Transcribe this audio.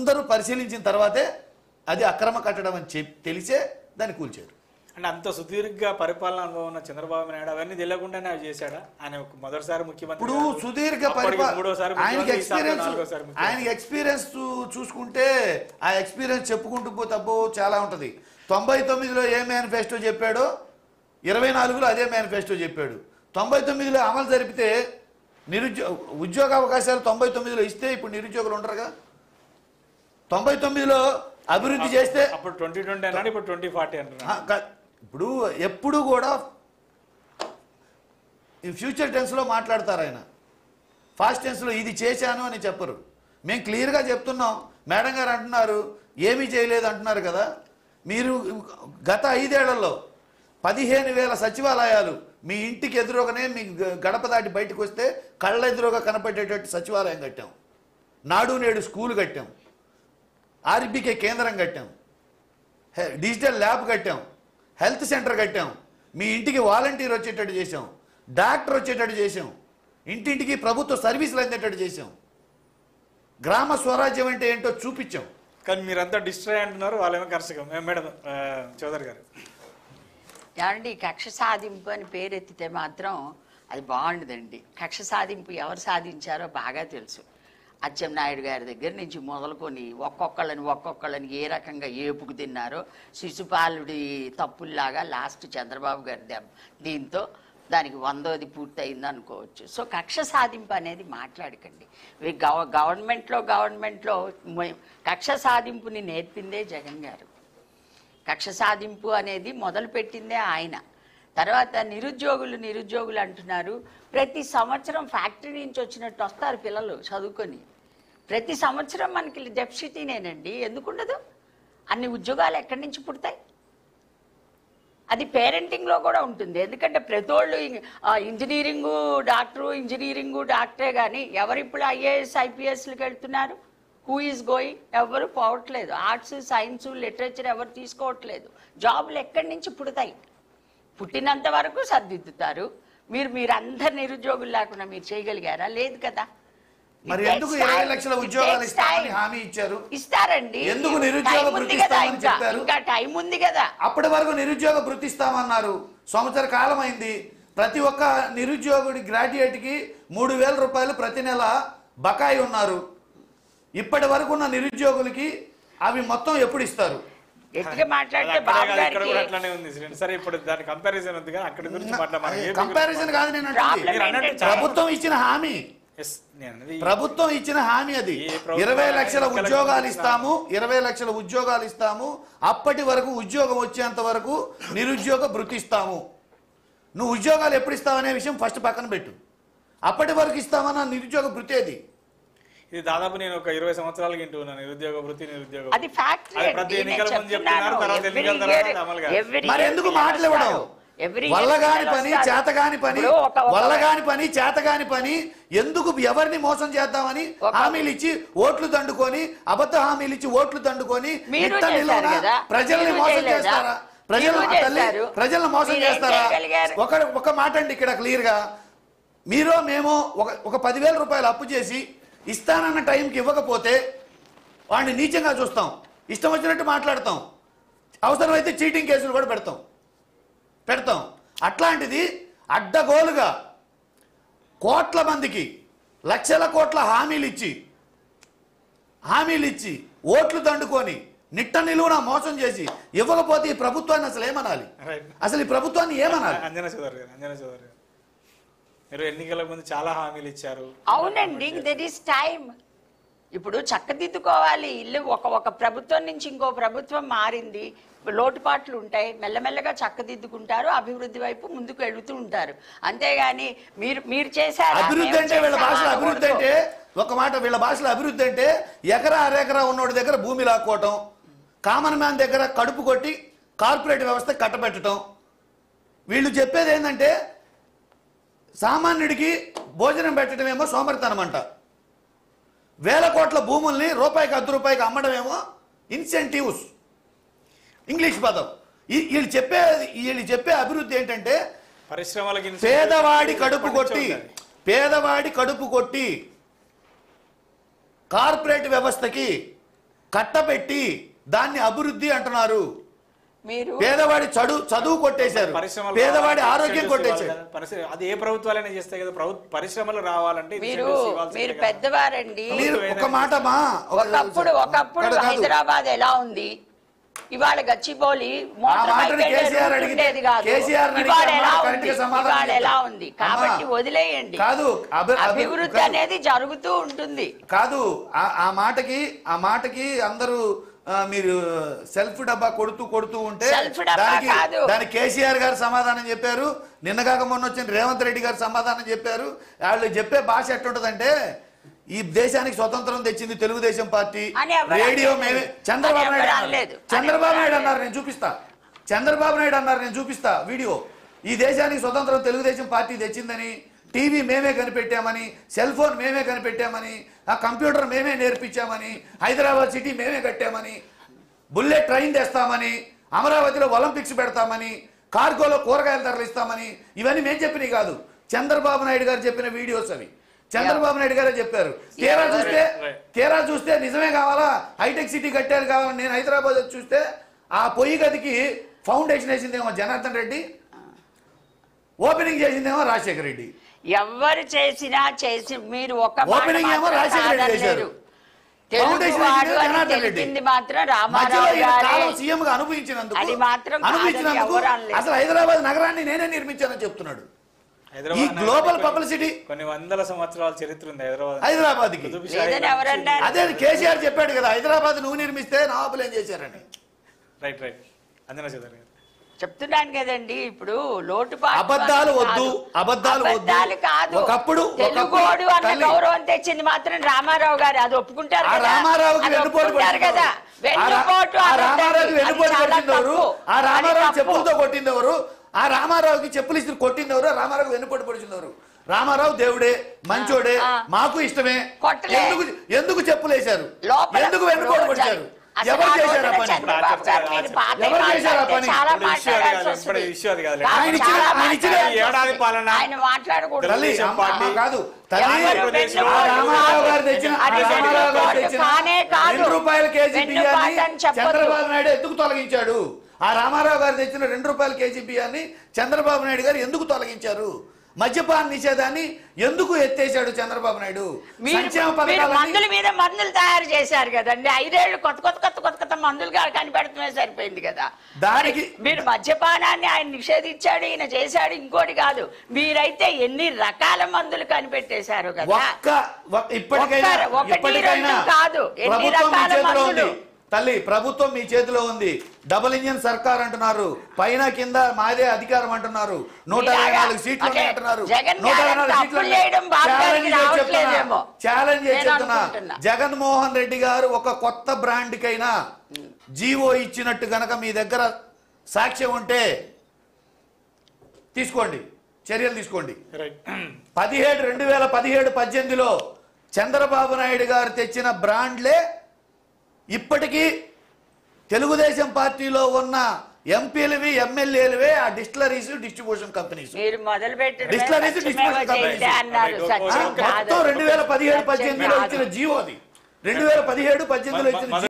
అందరూ పరిశీలించిన తర్వాతే అది అక్రమ కట్టడం అని తెలిసే దాన్ని కూల్చారు. అంటే అంత సుదీర్ఘ పరిపాలన అనుభవం ఉన్న చంద్రబాబు నాయుడు అవన్నీ తెలియకుండానే అవి చేశాడా? ఆయన మొదటిసారి ముఖ్యమంత్రి, ఇప్పుడు సుదీర్ఘ పరిపాలన ఆయనకి ఎక్స్పీరియన్స్ చూసుకుంటే ఆ ఎక్స్పీరియన్స్ చెప్పుకుంటూ పోతే అబ్బో చాలా ఉంటుంది. 99లో ఏ మేనిఫెస్టో చెప్పాడో 24లో అదే మేనిఫెస్టో చెప్పాడు. 99లో అమలు జరిపితే ఉద్యోగ అవకాశాలు 99లో ఇస్తే ఇప్పుడు నిరుద్యోగులు ఉండరుగా. 99లో అభివృద్ధి చేస్తే అప్పుడు 2020 అన్నాడు, ఇప్పుడు 2040 అంటున్నాడు. ఇప్పుడు ఎప్పుడు కూడా ఈ ఫ్యూచర్ టెన్స్లో మాట్లాడతారు ఆయన, ఫాస్ట్ టెన్స్లో ఇది చేశాను అని చెప్పరు. మేము క్లియర్గా చెప్తున్నాం. మేడం గారు అంటున్నారు ఏమీ చేయలేదు అంటున్నారు కదా. మీరు గత 5 ఏళ్లలో 15,000 సచివాలయాలు మీ ఇంటికి ఎదురుగానే మీ గడప దాటి బయటకు వస్తే కళ్ళ ఎదురుగా కనపడేటట్టు సచివాలయం కట్టాం, నాడు నేడు స్కూల్ కట్టాం, ఆర్బీకే కేంద్రం కట్టాం, డిజిటల్ ల్యాబ్ కట్టాం, హెల్త్ సెంటర్ కట్టాం, మీ ఇంటికి వాలంటీర్ వచ్చేటట్టు చేసాం, డాక్టర్ వచ్చేటట్టు చేసాం, ఇంటింటికి ప్రభుత్వ సర్వీసులు అందేటట్టు చేసాం, గ్రామ స్వరాజ్యం అంటే ఏంటో చూపించాం. కానీ మీరంతా డిస్ట్రాయ్ అంటున్నారు, వాళ్ళేమో కర్షకం. మేడం చౌదరి గారు ఏమండి, కక్ష సాధింపు అని పేరెత్తితే మాత్రం అది బాగుండదండి. కక్ష సాధింపు ఎవరు సాధించారో బాగా తెలుసు. అచ్చెన్నాయుడు గారి దగ్గర నుంచి మొదలుకొని ఒక్కొక్కళ్ళని ఏ రకంగా ఏపుకు తిన్నారో శిశుపాలుడి తప్పుల్లాగా లాస్ట్ చంద్రబాబు గారి దీంతో దానికి 100ది పూర్తయింది అనుకోవచ్చు. సో కక్ష సాధింపు అనేది మాట్లాడకండి. గవర్నమెంట్లో కక్ష సాధింపుని నేర్పిందే జగన్ గారు. కక్ష సాధింపు అనేది మొదలుపెట్టిందే ఆయన. తర్వాత నిరుద్యోగులు అంటున్నారు. ప్రతి సంవత్సరం ఫ్యాక్టరీ నుంచి వచ్చినట్టు వస్తారు పిల్లలు చదువుకొని. ప్రతి సంవత్సరం మనకి డెఫిసిటీనేనండి. ఎందుకుండదు? అన్ని ఉద్యోగాలు ఎక్కడి నుంచి పుడతాయి? అది పేరెంటింగ్లో కూడా ఉంటుంది. ఎందుకంటే ప్రతోళ్ళు ఇంజనీరింగు డాక్టరే కానీ ఎవరు ఇప్పుడు ఐఏఎస్ ఐపీఎస్లకు వెళ్తున్నారు? Who is going? ఎవరు పోవట్లేదు. ఆర్ట్స్ సైన్స్ లిటరేచర్ ఎవరు తీసుకోవట్లేదు. జాబులు ఎక్కడి నుంచి పుడతాయి? పుట్టినంత వరకు సర్దిద్దుతారు. మీరందరు నిరుద్యోగులు లేకుండా మీరు చేయగలిగారా? లేదు కదా. మరి ఎందుకు 20 లక్షల ఉద్యోగాలు ఇస్తామని హామీ ఇచ్చారు? ఇస్తారండి. ఎందుకు నిరుద్యోగ భృతి ఇస్తామని చెప్పారు? ఇంకా టైం ఉంది కదా. అప్పటి వరకు నిరుద్యోగ భృతి ఇస్తామన్నారు. సంవత్సర కాలం అయింది. ప్రతి ఒక్క నిరుద్యోగుడి గ్రాడ్యుయేట్కి 3,000 రూపాయలు ప్రతి నెల బకాయి ఉన్నారు. ఇప్పటి వరకు ఉన్న నిరుద్యోగులకి అవి మొత్తం ఎప్పుడు ఇస్తారు? కంపారిజన్ కాదు నేను అంటే ప్రభుత్వం ఇచ్చిన హామీ. ప్రభుత్వం ఇచ్చిన హామీ అది. 20 లక్షల ఉద్యోగాలు ఇస్తాము, 20 లక్షల ఉద్యోగాలు ఇస్తాము. అప్పటి వరకు ఉద్యోగం వచ్చేంత వరకు నిరుద్యోగ భృతి ఇస్తాము. నువ్వు ఉద్యోగాలు ఎప్పుడు ఇస్తావనే విషయం ఫస్ట్ పక్కన పెట్టు. అప్పటి వరకు ఇస్తామన్న నిరుద్యోగ భృతి అది. ఇది దాదాపు నేను ఒక 20 సంవత్సరాలకి వింటున్నాను. నిరుద్యోగ భృతి అది ఫ్యాక్టరీ. ప్రతి ఎన్నికల ముందు చెప్తున్నారు, తర్వాత ఎన్నికల తర్వాత అమలుగా. మరి ఎందుకు మాట్లాడడం? వల్లగాని పని చేతగాని పని ఎందుకు ఎవరిని మోసం చేద్దామని హామీలు ఇచ్చి ఓట్లు దండుకొని, అబద్ధ హామీలు ఇచ్చి ఓట్లు దండుకొని ప్రజల్ని మోసం చేస్తారా? ప్రజలను మోసం చేస్తారా? ఒక మాట అండి ఇక్కడ క్లియర్ గా, మీరు మేము ఒక 10,000 రూపాయలు అప్పు చేసి ఇస్తానన్న టైంకి ఇవ్వకపోతే వాడిని నీచంగా చూస్తాం, ఇష్టం వచ్చినట్టు మాట్లాడతాం, అవసరమైతే చీటింగ్ కేసులు కూడా పెడతాం. అట్లాంటిది అడ్డగోలుగా కోట్ల మందికి లక్షల కోట్ల హామీలు ఇచ్చి ఓట్లు దండుకొని నిట్ట నిలువున మోసం చేసి ఇవ్వకపోతే ఈ ప్రభుత్వాన్ని అసలు ఏమనాలి? అసలు ఈ ప్రభుత్వాన్ని ఏమనాలి? అంజనా చౌదరి గారు మీరు ఎన్నికల ముందు చాలా హామీలు ఇచ్చారు. అవునండి, దట్ ఈస్ టైం. ఇప్పుడు చక్కదిద్దుకోవాలి. ఇల్లు ఒక ప్రభుత్వం నుంచి ఇంకో ప్రభుత్వం మారింది, లోటుపాట్లు ఉంటాయి. మెల్లమెల్లగా చక్కదిద్దుకుంటారు, అభివృద్ధి వైపు ముందుకు వెళుతూ ఉంటారు. అంతేగాని మీరు చేశారు అభివృద్ధి అంటే వీళ్ళ భాషలో అభివృద్ధి అంటే ఒక మాట, వీళ్ళ భాషలో అభివృద్ధి అంటే ఎకరా అరెకరా ఉన్నోడి దగ్గర భూమి లాక్కోవటం, కామన్ మ్యాన్ దగ్గర కడుపు కొట్టి కార్పొరేట్ వ్యవస్థ కట్టబెట్టడం. వీళ్ళు చెప్పేది ఏంటంటే సామాన్యుడికి భోజనం పెట్టడమేమో సోమరితనం అంట, 1000 కోట్ల భూముల్ని రూపాయికి 10 రూపాయికి అమ్మడమేమో ఇన్సెంటివ్స్, ఇంగ్లీష్ పదం. వీళ్ళు చెప్పే అభివృద్ధి ఏంటంటే పేదవాడి కడుపు కొట్టి కార్పొరేట్ వ్యవస్థకి కట్టబెట్టి దాన్ని అభివృద్ధి అంటున్నారు. మీరు పేదవాడి చదువు కొట్టేశారు, పేదవాడి ఆరోగ్యం కొట్టేశారు. అది ఏ ప్రభుత్వాలైనా చేస్తాయి కదా, పరిశ్రమలు రావాలంటే మీరు పెద్దవారండి. మీరు ఒక మాట మా ఒకప్పుడు హైదరాబాద్ ఎలా ఉంది, ఇవాళ గచ్చిబౌలి ఉండేది కాదు, ఇవాళ ఎలా ఉంది. కాబట్టి వదిలేయండి, అభివృద్ధి అనేది జరుగుతూ ఉంటుంది. కాదు ఆ మాటకి అందరూ మీరు సెల్ఫ్ డబ్బా కొడుతూ ఉంటే దానికి కేసీఆర్ గారు సమాధానం చెప్పారు, నిన్నగాక మొన్న వచ్చిన రేవంత్ రెడ్డి గారు సమాధానం చెప్పారు. వాళ్ళు చెప్పే భాష ఎట్టుంటదంటే, ఈ దేశానికి స్వతంత్రం తెచ్చింది తెలుగుదేశం పార్టీ, రేడియో మేమే. చంద్రబాబు నాయుడు అన్నారు, నేను చూపిస్తా. చంద్రబాబు నాయుడు అన్నారు, నేను చూపిస్తా వీడియో. ఈ దేశానికి స్వతంత్రం తెలుగుదేశం పార్టీ తెచ్చిందని, టీవీ మేమే కనిపెట్టామని, సెల్ ఫోన్ మేమే కనిపెట్టామని, ఆ కంప్యూటర్ మేమే నేర్పించామని, హైదరాబాద్ సిటీ మేమే కట్టామని, బుల్లెట్ ట్రైన్ తెస్తామని, అమరావతిలో ఒలింపిక్స్ పెడతామని, కార్గోలో కూరగాయలు తరలిస్తామని, ఇవన్నీ మేము చెప్పినవి కాదు, చంద్రబాబు నాయుడు గారు చెప్పిన వీడియోస్ అవి. చంద్రబాబు నాయుడు గారే చెప్పారు. తీరా చూస్తే నిజమే కావాలా, హైటెక్ సిటీ కట్టారు కావాలని నేను హైదరాబాద్ వచ్చి చూస్తే ఆ పొయ్యి గదికి ఫౌండేషన్ వేసిందేమో జనార్దన్ రెడ్డి, ఓపెనింగ్ చేసిందేమో రాజశేఖర రెడ్డి. ఎవరు చేసినా మీరు ఒక ఓపెనింగ్ ఏమో రాజశేఖర రెడ్డి చేశారు, సీఎం గా అనుభవించినందుకు అసలు హైదరాబాద్ నగరాన్ని నేనే నిర్మించానని చెప్తున్నాడు. ఈ గ్లోబల్ పబ్లిసిటీ కొన్ని వందల సంవత్సరాల చరిత్ర ఉంది హైదరాబాద్ కి. అదే కేసీఆర్ చెప్పాడు కదా, హైదరాబాద్ నువ్వు నిర్మిస్తే నవాబులు ఏం చేశారని. రైట్ అంజనా చౌదరి చెప్తున్నాను కదండి. ఇప్పుడు లోటుపాటు అబద్ధాలు కాదు. ఒకప్పుడు తెలుగోడు అన్న గౌరవం తెచ్చింది మాత్రం రామారావు గారు, అది ఒప్పుకుంటారు కదా. రామారావుకి చెప్పులతో కొట్టింది ఎవరు, ఆ రామారావుకి చెప్పులు ఇస్తే కొట్టింది ఎవరు, రామారావు వెన్నుపోటు పొడిచింది ఎవరు. రామారావు దేవుడే, మంచోడే, మాకు ఇష్టమే. ఎందుకు చెప్పులు వేశారు, ఎందుకు వెన్నుపోటు పొడిచారు, ఎవరు చేశారు ఆ పని? కాదు, రామారావు గారు తెచ్చిన ₹2 కేజీ బియ్యాన్ని చంద్రబాబు నాయుడు ఎందుకు తొలగించాడు? ఆ రామారావు గారు తెచ్చిన ₹2 కేజీ బియ్యాన్ని చంద్రబాబు నాయుడు గారు ఎందుకు తొలగించారు? మద్యపాన నిషేధాన్ని ఎందుకు ఎత్తేసాడు చంద్రబాబు నాయుడు? మందుల మీద మందులు తయారు చేశారు కదండి, 5 ఏళ్ళు కొత్త మందులు కనిపెడుతున్నా సరిపోయింది కదా. దానికి మీరు మద్యపానాన్ని ఆయన నిషేధించాడు, ఈయన చేశాడు, ఇంకోటి కాదు. మీరైతే ఎన్ని రకాల మందులు కనిపెట్టేశారు కదా. ఇప్పటికైనా కాదు, ఎన్ని రకాల మందులు. తల్లి, ప్రభుత్వం మీ చేతిలో ఉంది. డబుల్ ఇంజిన్ సర్కార్ అంటున్నారు, పైన కింద మాదే అధికారం అంటున్నారు, 124 సీట్లు అంటున్నారు. ఛాలెంజ్ చెప్తున్నా, జగన్మోహన్ రెడ్డి గారు ఒక కొత్త బ్రాండ్ కైనా జీవో ఇచ్చినట్టు గనక మీ దగ్గర సాక్ష్యం ఉంటే తీసుకోండి, చర్యలు తీసుకోండి. 2017-18లో చంద్రబాబు నాయుడు గారు తెచ్చిన బ్రాండ్లే ఇప్పటికీ తెలుగుదేశం పార్టీలో ఉన్న ఎంపీలవి, ఎమ్మెల్యేలవే ఆ distilleries, distribution companies. Distilleries, distribution companies మొత్తం 2017-18లో ఇచ్చిన జీవో అది. 2017-18లో ఇచ్చిన